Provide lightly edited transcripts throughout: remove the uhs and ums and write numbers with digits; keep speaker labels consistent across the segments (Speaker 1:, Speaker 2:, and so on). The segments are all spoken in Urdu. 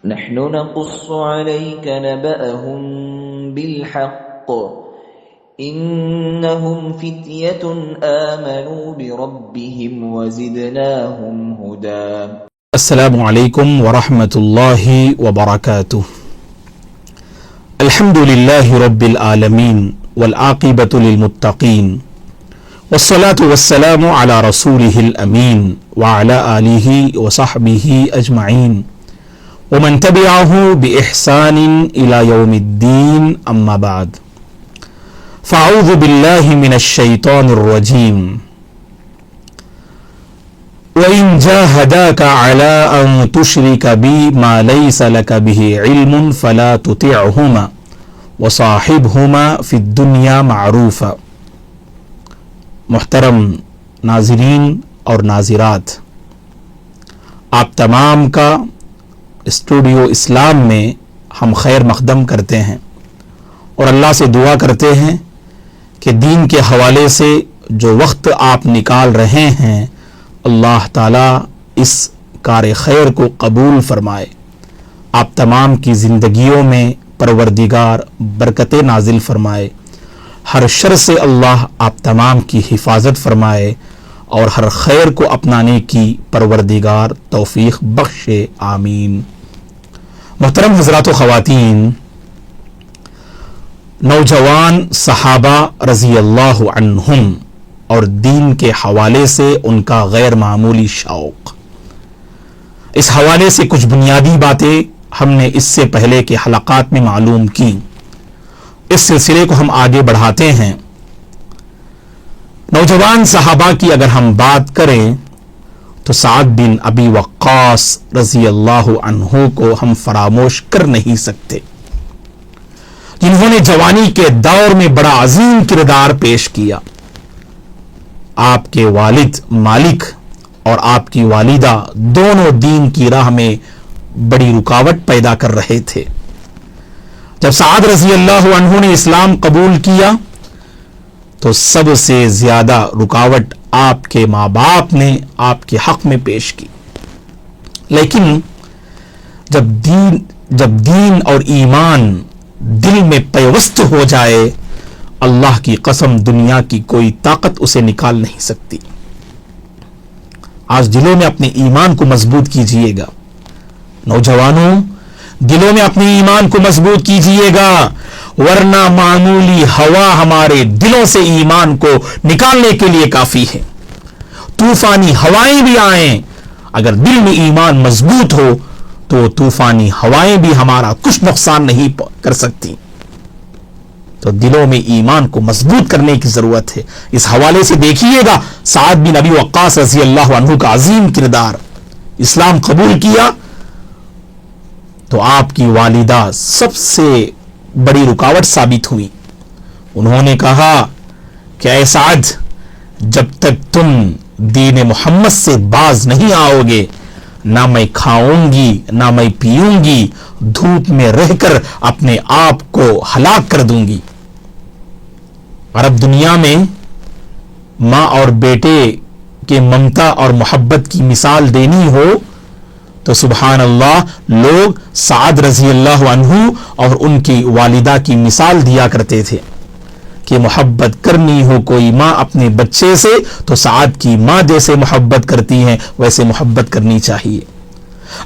Speaker 1: نحن نقص عليك نبأهم بالحق إنهم فتية آمنوا بربهم وزدناهم هدى.
Speaker 2: السلام علیکم ورحمۃ اللہ وبرکاتہ. الحمد للہ رب العالمین والعاقبۃ للمتقین والصلاة والسلام علی رسولہ الامین وعلی آلہ وصحبہ اجمعین ومن تبعہ بإحسان إلی یوم الدین. اما بعد فاعوذ باللہ من الشیطان الرجیم. وَإِن جَاهَدَاكَ عَلَىٰ أَن تُشْرِكَ بِي مَا لَيْسَ لَكَ بِهِ عِلْمٌ فَلَا تُطِعْهُمَا وَصَاحِبْهُمَا فِي الدُّنْيَا مَعْرُوفًا. محترم ناظرین اور ناظرات، آپ تمام کا اسٹوڈیو اسلام میں ہم خیر مقدم کرتے ہیں اور اللہ سے دعا کرتے ہیں کہ دین کے حوالے سے جو وقت آپ نکال رہے ہیں اللہ تعالیٰ اس کار خیر کو قبول فرمائے، آپ تمام کی زندگیوں میں پروردگار برکتیں نازل فرمائے، ہر شر سے اللہ آپ تمام کی حفاظت فرمائے اور ہر خیر کو اپنانے کی پروردگار توفیق بخشے. آمین. محترم حضرات و خواتین، نوجوان صحابہ رضی اللہ عنہم اور دین کے حوالے سے ان کا غیر معمولی شوق، اس حوالے سے کچھ بنیادی باتیں ہم نے اس سے پہلے کے حلقات میں معلوم کی. اس سلسلے کو ہم آگے بڑھاتے ہیں. نوجوان صحابہ کی اگر ہم بات کریں تو سعد بن ابی وقاص رضی اللہ عنہ کو ہم فراموش کر نہیں سکتے، جنہوں نے جوانی کے دور میں بڑا عظیم کردار پیش کیا. آپ کے والد مالک اور آپ کی والدہ دونوں دین کی راہ میں بڑی رکاوٹ پیدا کر رہے تھے. جب سعد رضی اللہ عنہ نے اسلام قبول کیا تو سب سے زیادہ رکاوٹ آپ کے ماں باپ نے آپ کے حق میں پیش کی. لیکن جب دین اور ایمان دل میں پیوست ہو جائے، اللہ کی قسم دنیا کی کوئی طاقت اسے نکال نہیں سکتی. آج دلوں میں اپنے ایمان کو مضبوط کیجئے گا. نوجوانوں، دلوں میں اپنے ایمان کو مضبوط کیجئے گا، ورنہ معمولی ہوا ہمارے دلوں سے ایمان کو نکالنے کے لیے کافی ہے. طوفانی ہوائیں بھی آئیں، اگر دل میں ایمان مضبوط ہو تو طوفانی ہوائیں بھی ہمارا کچھ نقصان نہیں کر سکتی. تو دلوں میں ایمان کو مضبوط کرنے کی ضرورت ہے. اس حوالے سے دیکھیے گا سعد بن ابی وقاص رضی اللہ عنہ کا عظیم کردار. اسلام قبول کیا تو آپ کی والدہ سب سے بڑی رکاوٹ ثابت ہوئی. انہوں نے کہا کہ اے سعد، جب تک تم دین محمد سے باز نہیں آؤ گے، نہ میں کھاؤں گی نہ میں پیوں گی، دھوپ میں رہ کر اپنے آپ کو ہلاک کر دوں گی. اور اب دنیا میں ماں اور بیٹے کے ممتا اور محبت کی مثال دینی ہو تو سبحان اللہ لوگ سعد رضی اللہ عنہ اور ان کی والدہ کی مثال دیا کرتے تھے کہ محبت کرنی ہو کوئی ماں اپنے بچے سے تو سعد کی ماں جیسے محبت کرتی ہیں ویسے محبت کرنی چاہیے.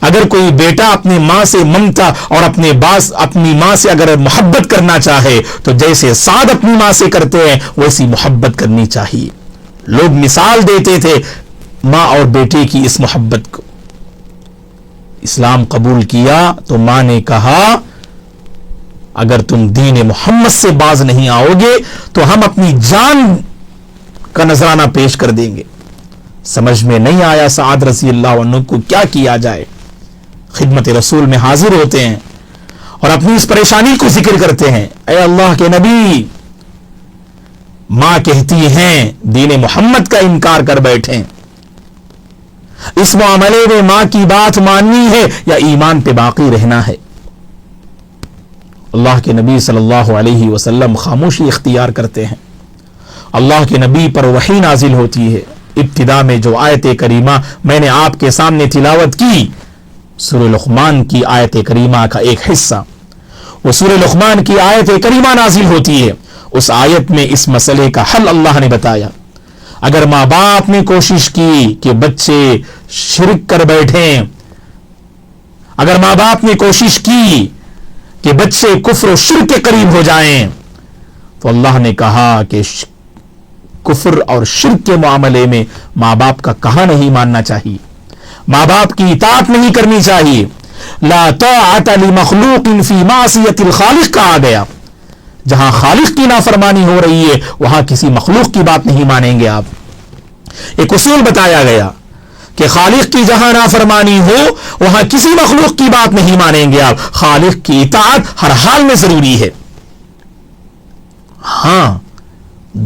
Speaker 2: اگر کوئی بیٹا اپنے ماں سے ممتا اور اپنی ماں سے اگر محبت کرنا چاہے تو جیسے سعد اپنی ماں سے کرتے ہیں ویسی محبت کرنی چاہیے. لوگ مثال دیتے تھے ماں اور بیٹے کی اس محبت کو. اسلام قبول کیا تو ماں نے کہا اگر تم دین محمد سے باز نہیں آؤ گے تو ہم اپنی جان کا نذرانہ پیش کر دیں گے. سمجھ میں نہیں آیا سعد رضی اللہ عنہ کو کیا کیا جائے. خدمت رسول میں حاضر ہوتے ہیں اور اپنی اس پریشانی کو ذکر کرتے ہیں. اے اللہ کے نبی، ماں کہتی ہیں دین محمد کا انکار کر بیٹھیں، اس معاملے میں ماں کی بات ماننی ہے یا ایمان پہ باقی رہنا ہے؟ اللہ کے نبی صلی اللہ علیہ وسلم خاموشی اختیار کرتے ہیں. اللہ کے نبی پر وحی نازل ہوتی ہے. ابتدا میں جو آیت کریمہ میں نے آپ کے سامنے تلاوت کی سورہ لقمان کی آیت کریمہ کا ایک حصہ، وہ سورہ لقمان کی آیت کریمہ نازل ہوتی ہے، اس آیت میں اس مسئلے کا حل اللہ نے بتایا۔ اگر ماں باپ نے کوشش کی کہ بچے شرک کر بیٹھیں، اگر ماں باپ نے کوشش کی کہ بچے کفر و شرک کے قریب ہو جائیں، تو اللہ نے کہا کہ کفر اور شرک کے معاملے میں ماں باپ کا کہا نہیں ماننا چاہیے، ماں باپ کی اطاعت نہیں کرنی چاہیے۔ لا طاعت لمخلوق فی معصیت الخالق کہا گیا، جہاں خالق کی نافرمانی ہو رہی ہے وہاں کسی مخلوق کی بات نہیں مانیں گے آپ۔ ایک اصول بتایا گیا کہ خالق کی جہاں نافرمانی ہو وہاں کسی مخلوق کی بات نہیں مانیں گے آپ، خالق کی اطاعت ہر حال میں ضروری ہے۔ ہاں،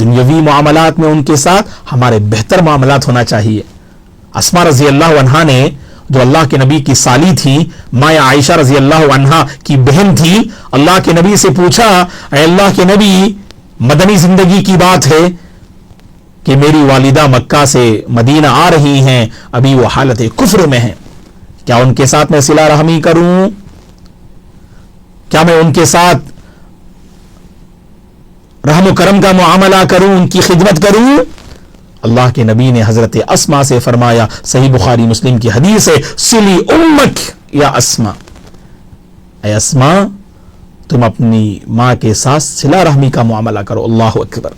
Speaker 2: دنیاوی معاملات میں ان کے ساتھ ہمارے بہتر معاملات ہونا چاہیے۔ اسماء رضی اللہ عنہا نے، جو اللہ کے نبی کی سالی تھی، ماں عائشہ رضی اللہ عنہا کی بہن تھی، اللہ کے نبی سے پوچھا، اے اللہ کے نبی، مدنی زندگی کی بات ہے کہ میری والدہ مکہ سے مدینہ آ رہی ہیں، ابھی وہ حالت کفر میں ہیں، کیا ان کے ساتھ میں صلہ رحمی کروں؟ کیا میں ان کے ساتھ رحم و کرم کا معاملہ کروں، ان کی خدمت کروں؟ اللہ کے نبی نے حضرت اسماء سے فرمایا، صحیح بخاری مسلم کی حدیث ہے، سلی امک یا اسماء، اے اسماء تم اپنی ماں کے ساتھ صلہ رحمی کا معاملہ کرو۔ اللہ اکبر،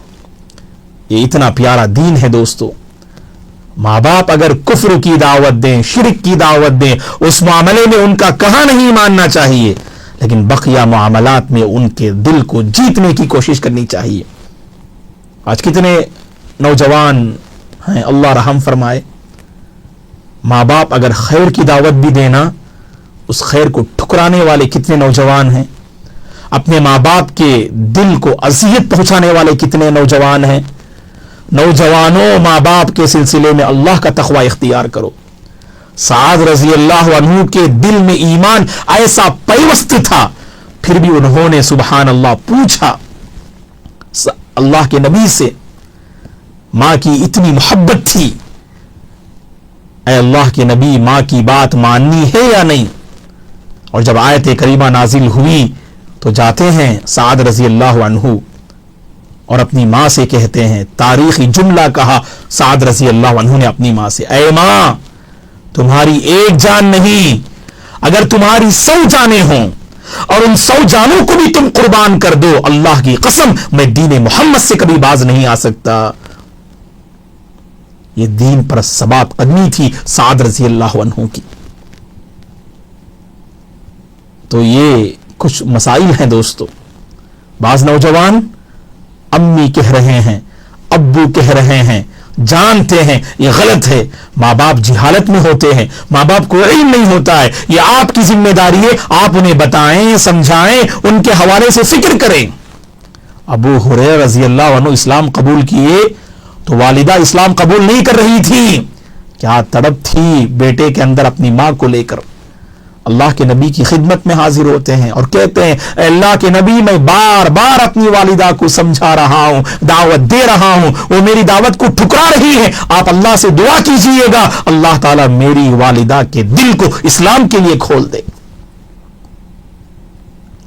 Speaker 2: یہ اتنا پیارا دین ہے دوستو۔ ماں باپ اگر کفر کی دعوت دیں، شرک کی دعوت دیں، اس معاملے میں ان کا کہا نہیں ماننا چاہیے، لیکن بقیہ معاملات میں ان کے دل کو جیتنے کی کوشش کرنی چاہیے۔ آج کتنے نوجوان ہیں، اللہ رحم فرمائے، ماں باپ اگر خیر کی دعوت بھی دینا، اس خیر کو ٹھکرانے والے کتنے نوجوان ہیں، اپنے ماں باپ کے دل کو اذیت پہنچانے والے کتنے نوجوان ہیں۔ نوجوانوں، ماں باپ کے سلسلے میں اللہ کا تقوی اختیار کرو۔ سعد رضی اللہ عنہ کے دل میں ایمان ایسا پیوست تھا، پھر بھی انہوں نے سبحان اللہ پوچھا اللہ کے نبی سے، ماں کی اتنی محبت تھی، اے اللہ کے نبی ماں کی بات ماننی ہے یا نہیں؟ اور جب آیت کریمہ نازل ہوئی تو جاتے ہیں سعد رضی اللہ عنہ اور اپنی ماں سے کہتے ہیں، تاریخی جملہ کہا سعد رضی اللہ عنہ نے اپنی ماں سے، اے ماں تمہاری ایک جان نہیں، اگر تمہاری 100 جانیں ہوں اور ان 100 جانوں کو بھی تم قربان کر دو، اللہ کی قسم میں دین محمد سے کبھی باز نہیں آ سکتا۔ یہ دین پر ثبات قدمی تھی سعد رضی اللہ عنہ کی۔ تو یہ کچھ مسائل ہیں دوستو۔ بعض نوجوان امی کہہ رہے ہیں، ابو کہہ رہے ہیں، جانتے ہیں یہ غلط ہے، ماں باپ جہالت میں ہوتے ہیں، ماں باپ کو علم نہیں ہوتا ہے، یہ آپ کی ذمہ داری ہے، آپ انہیں بتائیں، سمجھائیں، ان کے حوالے سے فکر کریں۔ ابو ہریرہ رضی اللہ عنہ اسلام قبول کیے تو والدہ اسلام قبول نہیں کر رہی تھی، کیا تڑپ تھی بیٹے کے اندر اپنی ماں کو لے کر۔ اللہ کے نبی کی خدمت میں حاضر ہوتے ہیں اور کہتے ہیں، اے اللہ کے نبی میں بار بار اپنی والدہ کو سمجھا رہا ہوں، دعوت دے رہا ہوں، وہ میری دعوت کو ٹھکرا رہی ہے، آپ اللہ سے دعا کیجئے گا اللہ تعالیٰ میری والدہ کے دل کو اسلام کے لیے کھول دے۔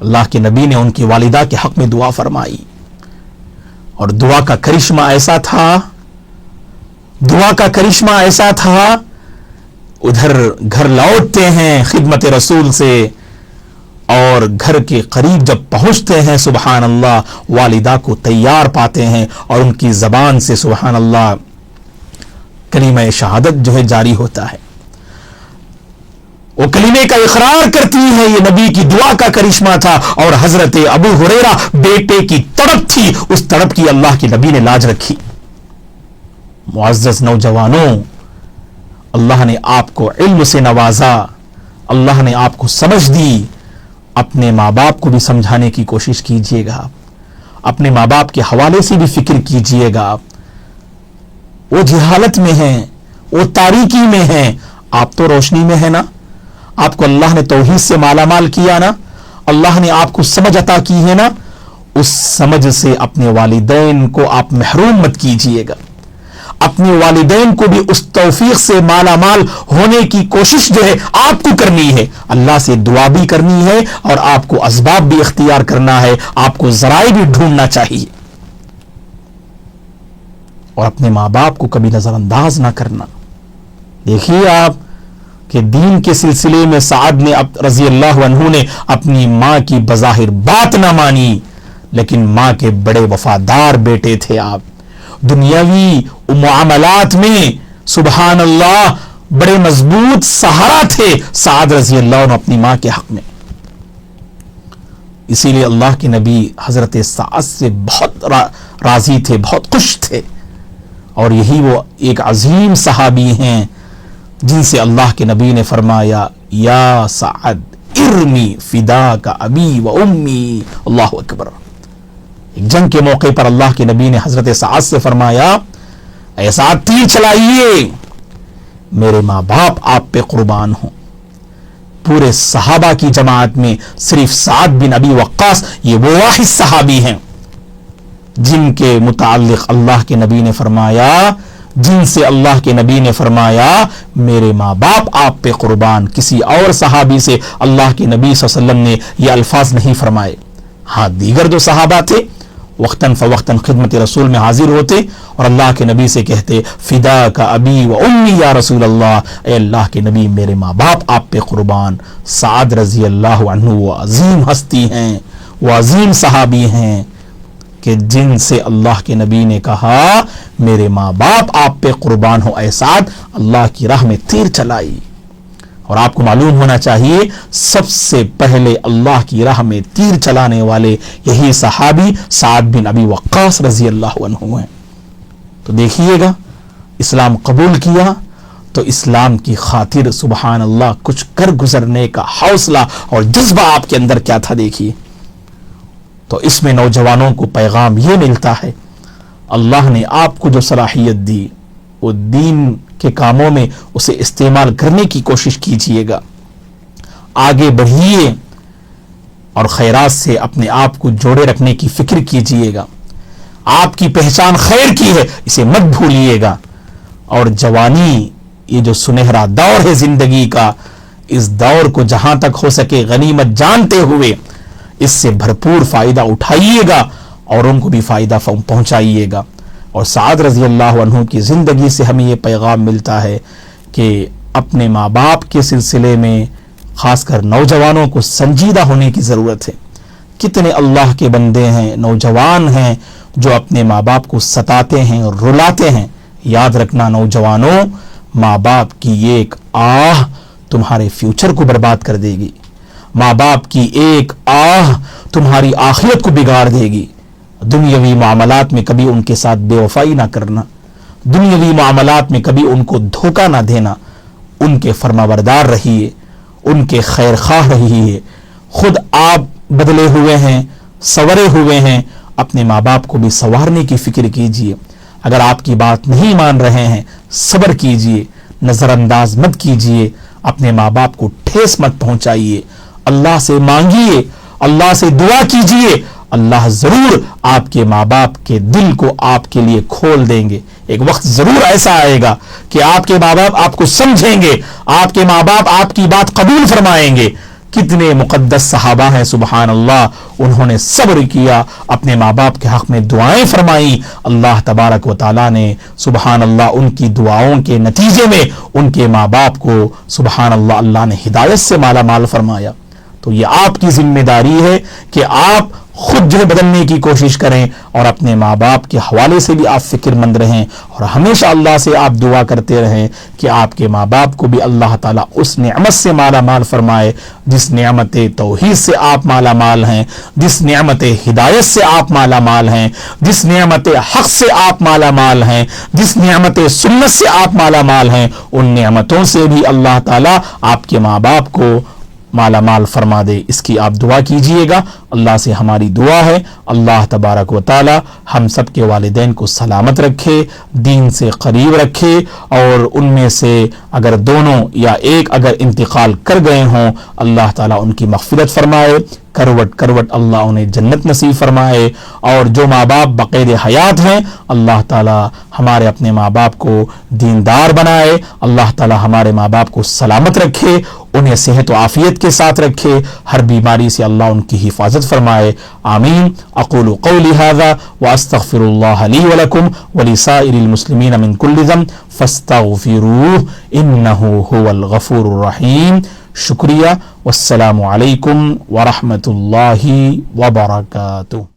Speaker 2: اللہ کے نبی نے ان کی والدہ کے حق میں دعا فرمائی، اور دعا کا کرشمہ ایسا تھا، دعا کا کرشمہ ایسا تھا، ادھر گھر لوٹتے ہیں خدمت رسول سے، اور گھر کے قریب جب پہنچتے ہیں سبحان اللہ والدہ کو تیار پاتے ہیں، اور ان کی زبان سے سبحان اللہ کلمہ شہادت جو ہے جاری ہوتا ہے، وہ کلمے کا اقرار کرتی ہے۔ یہ نبی کی دعا کا کرشمہ تھا، اور حضرت ابو ہریرہ بیٹے کی تڑپ تھی، اس تڑپ کی اللہ کے نبی نے لاج رکھی۔ معزز نوجوانوں، اللہ نے آپ کو علم سے نوازا، اللہ نے آپ کو سمجھ دی، اپنے ماں باپ کو بھی سمجھانے کی کوشش کیجئے گا، اپنے ماں باپ کے حوالے سے بھی فکر کیجئے گا۔ وہ جہالت میں ہیں، وہ تاریکی میں ہیں، آپ تو روشنی میں ہیں نا، آپ کو اللہ نے توحید سے مالا مال کیا نا، اللہ نے آپ کو سمجھ عطا کی ہے نا، اس سمجھ سے اپنے والدین کو آپ محروم مت کیجئے گا، اپنے والدین کو بھی اس توفیق سے مالا مال ہونے کی کوشش جو ہے آپ کو کرنی ہے، اللہ سے دعا بھی کرنی ہے اور آپ کو اسباب بھی اختیار کرنا ہے، آپ کو ذرائع بھی ڈھونڈنا چاہیے اور اپنے ماں باپ کو کبھی نظر انداز نہ کرنا۔ دیکھیے آپ کہ دین کے سلسلے میں سعد نے رضی اللہ عنہ نے اپنی ماں کی بظاہر بات نہ مانی، لیکن ماں کے بڑے وفادار بیٹے تھے آپ، دنیاوی معاملات میں سبحان اللہ بڑے مضبوط سہارا تھے سعد رضی اللہ عنہ اپنی ماں کے حق میں۔ اسی لیے اللہ کے نبی حضرت سعد سے بہت راضی تھے، بہت خوش تھے، اور یہی وہ ایک عظیم صحابی ہیں جن سے اللہ کے نبی نے فرمایا یا سعد ارمی فداک ابی و امی، اللہ اکبر۔ ایک جنگ کے موقع پر اللہ کے نبی نے حضرت سعد سے فرمایا اے سعد تیر چلائیے، میرے ماں باپ آپ پہ قربان ہوں۔ پورے صحابہ کی جماعت میں صرف سعد بن ابی وقاص یہ وہ واحد صحابی ہیں جن کے متعلق اللہ کے نبی نے فرمایا، جن سے اللہ کے نبی نے فرمایا میرے ماں باپ آپ پہ قربان۔ کسی اور صحابی سے اللہ کے نبی صلی اللہ علیہ وسلم نے یہ الفاظ نہیں فرمائے۔ ہاں دیگر جو صحابہ تھے وقتاً فوقتاً خدمت رسول میں حاضر ہوتے اور اللہ کے نبی سے کہتے فدا کا ابی و امی یا رسول اللہ، اے اللہ کے نبی میرے ماں باپ آپ پہ قربان۔ سعد رضی اللہ عنہ وہ عظیم ہستی ہیں، وہ عظیم صحابی ہیں کہ جن سے اللہ کے نبی نے کہا میرے ماں باپ آپ پہ قربان ہو اے سعد، اللہ کی راہ میں تیر چلائی۔ اور آپ کو معلوم ہونا چاہیے سب سے پہلے اللہ کی راہ میں تیر چلانے والے یہی صحابی سعد بن ابی وقاص رضی اللہ عنہ ہیں۔ تو دیکھیے گا اسلام قبول کیا تو اسلام کی خاطر سبحان اللہ کچھ کر گزرنے کا حوصلہ اور جذبہ آپ کے اندر کیا تھا دیکھیے۔ تو اس میں نوجوانوں کو پیغام یہ ملتا ہے اللہ نے آپ کو جو صلاحیت دی وہ دین کے کاموں میں اسے استعمال کرنے کی کوشش کیجئے گا، آگے بڑھیے اور خیرات سے اپنے آپ کو جوڑے رکھنے کی فکر کیجئے گا۔ آپ کی پہچان خیر کی ہے، اسے مت بھولیے گا۔ اور جوانی یہ جو سنہرا دور ہے زندگی کا، اس دور کو جہاں تک ہو سکے غنیمت جانتے ہوئے اس سے بھرپور فائدہ اٹھائیے گا اور ان کو بھی فائدہ پہنچائیے گا۔ اور سعد رضی اللہ عنہ کی زندگی سے ہمیں یہ پیغام ملتا ہے کہ اپنے ماں باپ کے سلسلے میں خاص کر نوجوانوں کو سنجیدہ ہونے کی ضرورت ہے۔ کتنے اللہ کے بندے ہیں، نوجوان ہیں جو اپنے ماں باپ کو ستاتے ہیں، رلاتے ہیں۔ یاد رکھنا نوجوانوں، ماں باپ کی ایک آہ تمہارے فیوچر کو برباد کر دے گی، ماں باپ کی ایک آہ تمہاری آخرت کو بگاڑ دے گی۔ دنیاوی معاملات میں کبھی ان کے ساتھ بے وفائی نہ کرنا، دنیاوی معاملات میں کبھی ان کو دھوکہ نہ دینا، ان کے فرمانبردار رہیے، ان کے خیر خواہ رہیے۔ خود آپ بدلے ہوئے ہیں، سنورے ہوئے ہیں، اپنے ماں باپ کو بھی سنوارنے کی فکر کیجئے۔ اگر آپ کی بات نہیں مان رہے ہیں صبر کیجئے، نظر انداز مت کیجئے، اپنے ماں باپ کو ٹھیس مت پہنچائیے، اللہ سے مانگیے، اللہ سے دعا کیجئے، اللہ ضرور آپ کے ماں باپ کے دل کو آپ کے لیے کھول دیں گے۔ ایک وقت ضرور ایسا آئے گا کہ آپ کے ماں باپ آپ کو سمجھیں گے، آپ کے ماں باپ آپ کی بات قبول فرمائیں گے۔ کتنے مقدس صحابہ ہیں سبحان اللہ، انہوں نے صبر کیا، اپنے ماں باپ کے حق میں دعائیں فرمائیں، اللہ تبارک و تعالیٰ نے سبحان اللہ ان کی دعاؤں کے نتیجے میں ان کے ماں باپ کو سبحان اللہ اللہ نے ہدایت سے مالا مال فرمایا۔ تو یہ آپ کی ذمہ داری ہے کہ آپ خود جو ہے بدلنے کی کوشش کریں اور اپنے ماں باپ کے حوالے سے بھی آپ فکر مند رہیں اور ہمیشہ اللہ سے آپ دعا کرتے رہیں کہ آپ کے ماں باپ کو بھی اللہ تعالیٰ اس نعمت سے مالا مال فرمائے جس نعمت توحید سے آپ مالا مال ہیں، جس نعمت ہدایت سے آپ مالا مال ہیں، جس نعمت حق سے آپ مالا مال ہیں، جس نعمت سنت سے آپ مالا مال ہیں، ان نعمتوں سے بھی اللہ تعالیٰ آپ کے ماں باپ کو مالا مال فرما دے۔ اس کی آپ دعا کیجئے گا۔ اللہ سے ہماری دعا ہے اللہ تبارک و تعالی ہم سب کے والدین کو سلامت رکھے، دین سے قریب رکھے، اور ان میں سے اگر دونوں یا ایک اگر انتقال کر گئے ہوں اللہ تعالیٰ ان کی مغفرت فرمائے، کروٹ کروٹ اللہ انہیں جنت نصیب فرمائے، اور جو ماں باپ بقید حیات ہیں اللہ تعالی ہمارے اپنے ماں باپ کو دیندار بنائے، اللہ تعالی ہمارے ماں باپ کو سلامت رکھے، انہیں صحت و عافیت کے ساتھ رکھے، ہر بیماری سے اللہ ان کی حفاظت فرمائے، آمین۔ اقول قولی ھذا واستغفر اللہ لی ولکم ولسائر المسلمین من کل ذنب فاستغفروہ انہ ھو الغفور الرحیم۔ شکریہ، والسلام علیکم ورحمۃ اللہ وبرکاتہ۔